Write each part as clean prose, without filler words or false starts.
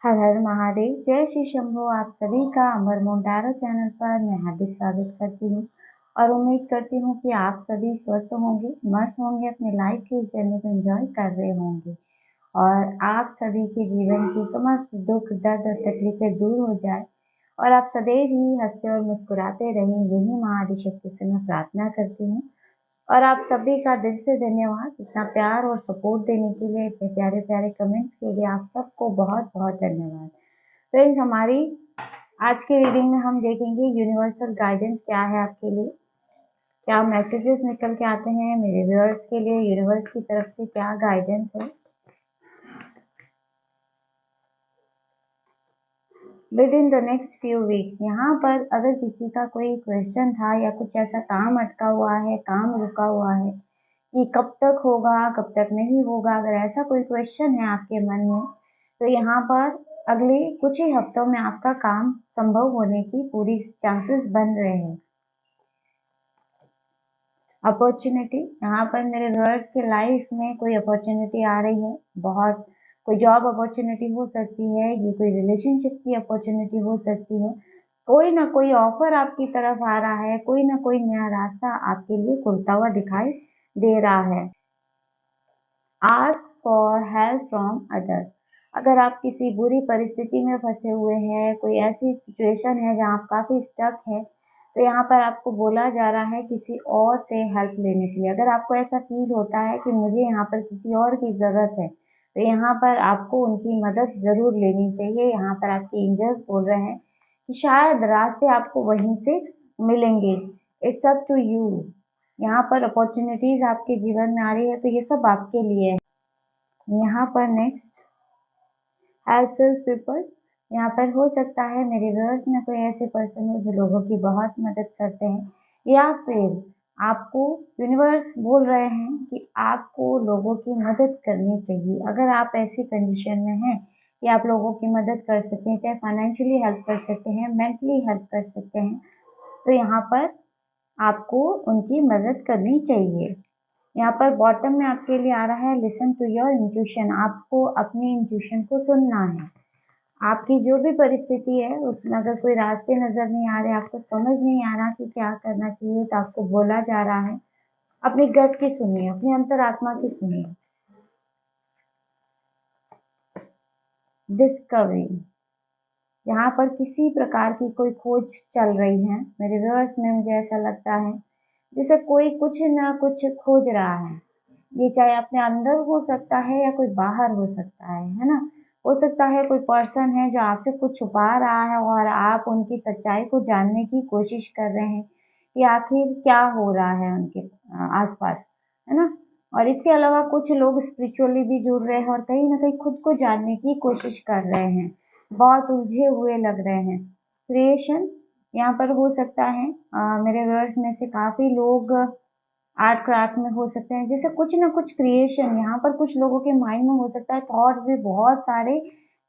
हर हर महादेव। जय श्री शंभो। आप सभी का अमर मोन्टारो चैनल पर मैं हार्दिक स्वागत करती हूँ और उम्मीद करती हूँ कि आप सभी स्वस्थ होंगे, मस्त होंगे, अपने लाइफ की जर्नी को एंजॉय कर रहे होंगे और आप सभी के जीवन की समस्त दुख दर्द और तकलीफें दूर हो जाए और आप सदैव ही हंसते और मुस्कुराते रहें, यही माँ आदिशक्ति से मैं प्रार्थना करती हूँ। और आप सभी का दिल से धन्यवाद इतना प्यार और सपोर्ट देने के लिए, इतने प्यारे प्यारे कमेंट्स के लिए आप सबको बहुत बहुत धन्यवाद। फ्रेंड्स, हमारी आज की रीडिंग में हम देखेंगे यूनिवर्सल गाइडेंस क्या है आपके लिए, क्या मैसेजेस निकल के आते हैं मेरे व्यूअर्स के लिए, यूनिवर्स की तरफ से क्या गाइडेंस है with in the next few weeks. यहाँ पर अगर किसी का कोई क्वेश्चन था या कुछ ऐसा काम अटका हुआ है, काम रुका हुआ है कि कब तक होगा, कब तक नहीं होगा, अगर ऐसा कोई क्वेश्चन है आपके मन में तो यहाँ पर अगले कुछ ही हफ्तों में आपका काम संभव होने की पूरी चांसेस बन रहे हैं। अपॉर्चुनिटी, यहाँ पर मेरे व्यूअर्स के लाइफ में कोई अपॉर्चुनिटी आ रही है, बहुत कोई जॉब अपॉर्चुनिटी हो सकती है, ये कोई रिलेशनशिप की अपॉर्चुनिटी हो सकती है, कोई ना कोई ऑफर आपकी तरफ आ रहा है, कोई ना कोई नया रास्ता आपके लिए खुलता हुआ दिखाई दे रहा है। Ask for help from other. अगर आप किसी बुरी परिस्थिति में फंसे हुए हैं, कोई ऐसी सिचुएशन है जहाँ आप काफ़ी स्टक है, तो यहाँ पर आपको बोला जा रहा है किसी और से हेल्प लेने के लिए। अगर आपको ऐसा फील होता है कि मुझे यहाँ पर किसी और की ज़रूरत है, तो यहाँ पर आपको उनकी मदद ज़रूर लेनी चाहिए। यहाँ पर आपके एंजल्स बोल रहे हैं कि शायद रास्ते आपको वहीं से मिलेंगे। It's up to you. यहाँ पर अपॉर्चुनिटीज आपके जीवन में आ रही है, तो ये सब आपके लिए है। यहाँ पर नेक्स्ट हेल्पफुल पीपल। यहाँ पर हो सकता है मेरे व्यूअर्स में कोई ऐसे पर्सन हो जो लोगों की बहुत मदद करते हैं, या फिर आपको यूनिवर्स बोल रहे हैं कि आपको लोगों की मदद करनी चाहिए। अगर आप ऐसी कंडीशन में हैं कि आप लोगों की मदद कर सकते हैं, चाहे फाइनेंशियली हेल्प कर सकते हैं, मेंटली हेल्प कर सकते हैं, तो यहाँ पर आपको उनकी मदद करनी चाहिए। यहाँ पर बॉटम में आपके लिए आ रहा है लिसन टू योर इंट्यूशन। आपको अपनी इंट्यूशन को सुनना है। आपकी जो भी परिस्थिति है उसमें अगर कोई रास्ते नजर नहीं आ रहे, आपको समझ नहीं आ रहा कि क्या करना चाहिए, तो आपको बोला जा रहा है अपनी गट की सुनिए, अपनी अंतरात्मा की सुनिए। डिस्कवरी, यहाँ पर किसी प्रकार की कोई खोज चल रही है मेरे व्यूअर्स में, मुझे ऐसा लगता है जैसे कोई कुछ ना कुछ खोज रहा है। ये चाहे अपने अंदर हो सकता है या कोई बाहर हो सकता है ना। हो सकता है कोई पर्सन है जो आपसे कुछ छुपा रहा है और आप उनकी सच्चाई को जानने की कोशिश कर रहे हैं कि आखिर क्या हो रहा है उनके आसपास, है ना। और इसके अलावा कुछ लोग स्पिरिचुअली भी जुड़ रहे हैं और कहीं ना कहीं खुद को जानने की कोशिश कर रहे हैं, बहुत उलझे हुए लग रहे हैं। क्रिएशन, यहाँ पर हो सकता है मेरे व्यूअर्स में से काफी लोग आर्ट क्राफ्ट में हो सकते हैं, जैसे कुछ ना कुछ क्रिएशन यहाँ पर कुछ लोगों के माइंड में हो सकता है, थॉट्स भी बहुत सारे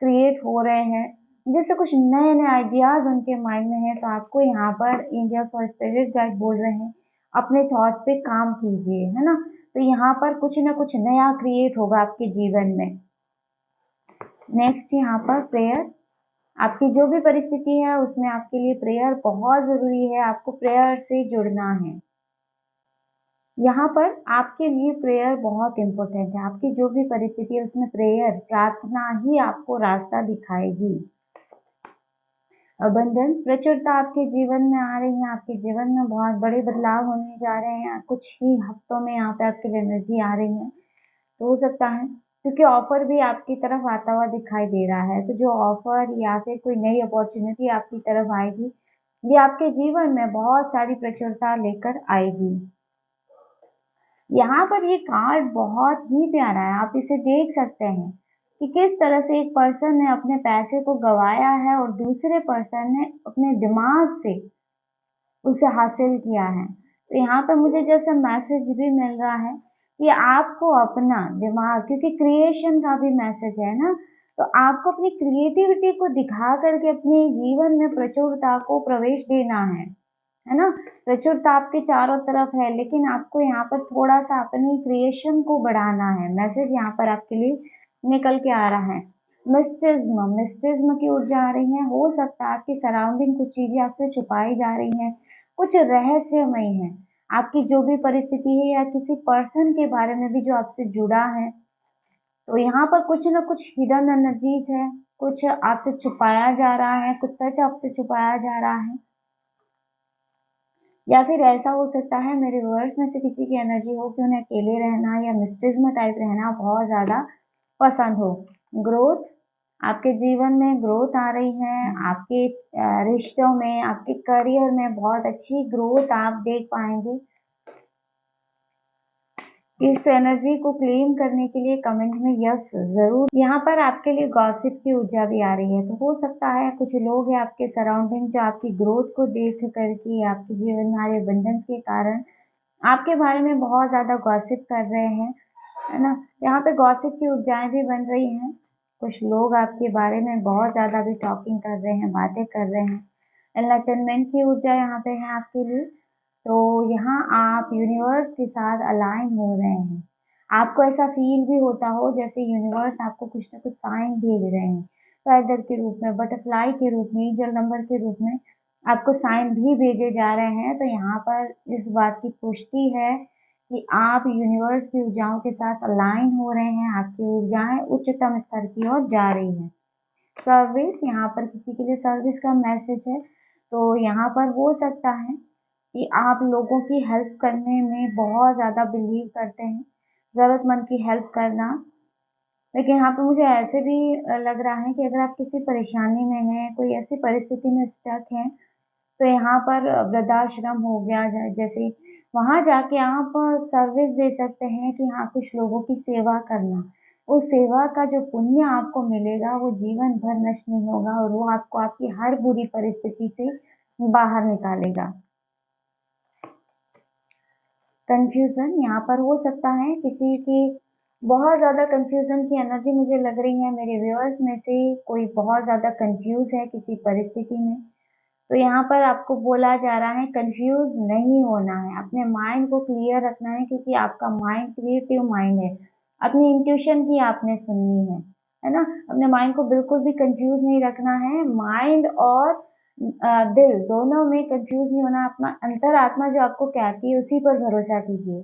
क्रिएट हो रहे हैं, जैसे कुछ नए नए आइडियाज उनके माइंड में है। तो आपको यहाँ पर एंजल्स और स्पिरिट गाइड बोल रहे हैं अपने थॉट्स पे काम कीजिए, है ना। तो यहाँ पर कुछ ना कुछ नया क्रिएट होगा आपके जीवन में। नेक्स्ट यहाँ पर प्रेयर, आपकी जो भी परिस्थिति है उसमें आपके लिए प्रेयर बहुत जरूरी है, आपको प्रेयर से जुड़ना है। यहाँ पर आपके लिए प्रेयर बहुत इम्पोर्टेंट है। आपकी जो भी परिस्थिति है उसमें प्रेयर, प्रार्थना ही आपको रास्ता दिखाएगी। अबंडेंस, प्रचुरता आपके जीवन में आ रही है, आपके जीवन में बहुत बड़े बदलाव होने जा रहे हैं, कुछ ही हफ्तों में यहाँ पे आपके लिए एनर्जी आ रही है। तो हो सकता है क्योंकि ऑफर भी आपकी तरफ आता हुआ दिखाई दे रहा है, तो जो ऑफर या फिर कोई नई अपॉर्चुनिटी आपकी तरफ आएगी, ये आपके जीवन में बहुत सारी प्रचुरता लेकर आएगी। यहाँ पर ये कार्ड बहुत ही प्यारा है, आप इसे देख सकते हैं कि किस तरह से एक पर्सन ने अपने पैसे को गवाया है और दूसरे पर्सन ने अपने दिमाग से उसे हासिल किया है। तो यहाँ पर मुझे जैसा मैसेज भी मिल रहा है कि आपको अपना दिमाग, क्योंकि क्रिएशन का भी मैसेज है ना, तो आपको अपनी क्रिएटिविटी को दिखा करके अपने जीवन में प्रचुरता को प्रवेश देना है ना। प्रचुरता आपके चारों तरफ है, लेकिन आपको यहाँ पर थोड़ा सा अपनी क्रिएशन को बढ़ाना है। मैसेज यहाँ पर आपके लिए निकल के आ रहा है। मिस्टिज्म मिस्टिज्म की ऊर्जा आ रही है। हो सकता है आपकी सराउंडिंग कुछ चीजें आपसे छुपाई जा रही हैं, कुछ रहस्यमय है। आपकी जो भी परिस्थिति है या किसी पर्सन के बारे में भी जो आपसे जुड़ा है, तो यहाँ पर कुछ ना कुछ हिडन एनर्जीज है, कुछ आपसे छुपाया जा रहा है, कुछ सच आपसे छुपाया जा रहा है। या फिर ऐसा हो सकता है मेरे व्यूअर्स में से किसी की एनर्जी हो कि उन्हें अकेले रहना या मिस्टिज्म टाइप रहना बहुत ज्यादा पसंद हो। ग्रोथ, आपके जीवन में ग्रोथ आ रही है, आपके रिश्तों में, आपके करियर में बहुत अच्छी ग्रोथ आप देख पाएंगे। इस एनर्जी को क्लेम करने के लिए कमेंट में यस जरूर। यहाँ पर आपके लिए गॉसिप की ऊर्जा भी आ रही है, तो हो सकता है कुछ लोग हैं आपके सराउंडिंग जो आपकी ग्रोथ को देख करके आपके जीवन में आ रहे अबंडेंस के कारण आपके बारे में बहुत ज्यादा गॉसिप कर रहे हैं, है ना। यहाँ पे गॉसिप की ऊर्जाएं भी बन रही हैं। कुछ लोग आपके बारे में बहुत ज्यादा भी टॉकिंग कर रहे हैं, बातें कर रहे हैं। एंटरटेनमेंट की ऊर्जा यहाँ पे है आपके लिए। तो यहाँ आप यूनिवर्स के साथ अलाइन हो रहे हैं। आपको ऐसा फील भी होता हो जैसे यूनिवर्स आपको कुछ ना कुछ साइन भेज रहे हैं, फेदर के रूप में, बटरफ्लाई के रूप में, एंजल नंबर के रूप में आपको साइन भी भेजे जा रहे हैं। तो यहाँ पर इस बात की पुष्टि है कि आप यूनिवर्स की ऊर्जाओं के साथ अलाइन हो रहे हैं, आपकी ऊर्जाएं उच्चतम स्तर की ओर जा रही हैं। सर्विस, यहाँ पर किसी के लिए सर्विस का मैसेज है। तो यहाँ पर हो सकता है कि आप लोगों की हेल्प करने में बहुत ज़्यादा बिलीव करते हैं, ज़रूरतमंद की हेल्प करना। लेकिन यहाँ पे मुझे ऐसे भी लग रहा है कि अगर आप किसी परेशानी में हैं, कोई ऐसी परिस्थिति में स्टक हैं, तो यहाँ पर वृद्धाश्रम हो गया, जैसे वहाँ जाके आप सर्विस दे सकते हैं कि हाँ, कुछ लोगों की सेवा करना। उस सेवा का जो पुण्य आपको मिलेगा वो जीवन भर नष्ट नहीं होगा और वो आपको आपकी हर बुरी परिस्थिति से बाहर निकालेगा। कंफ्यूजन, यहाँ पर हो सकता है किसी की बहुत ज्यादा कंफ्यूजन की एनर्जी मुझे लग रही है। मेरे व्यूअर्स में से कोई बहुत ज्यादा कंफ्यूज है किसी परिस्थिति में, तो यहाँ पर आपको बोला जा रहा है कंफ्यूज नहीं होना है, अपने माइंड को क्लियर रखना है, क्योंकि आपका माइंड क्रिएटिव माइंड है। अपनी इंट्यूशन की आपने सुननी है ना। अपने माइंड को बिल्कुल भी कंफ्यूज नहीं रखना है। माइंड और दिल दोनों में कंफ्यूज नहीं होना। अपना अंतरात्मा जो आपको कहती है उसी पर भरोसा कीजिए।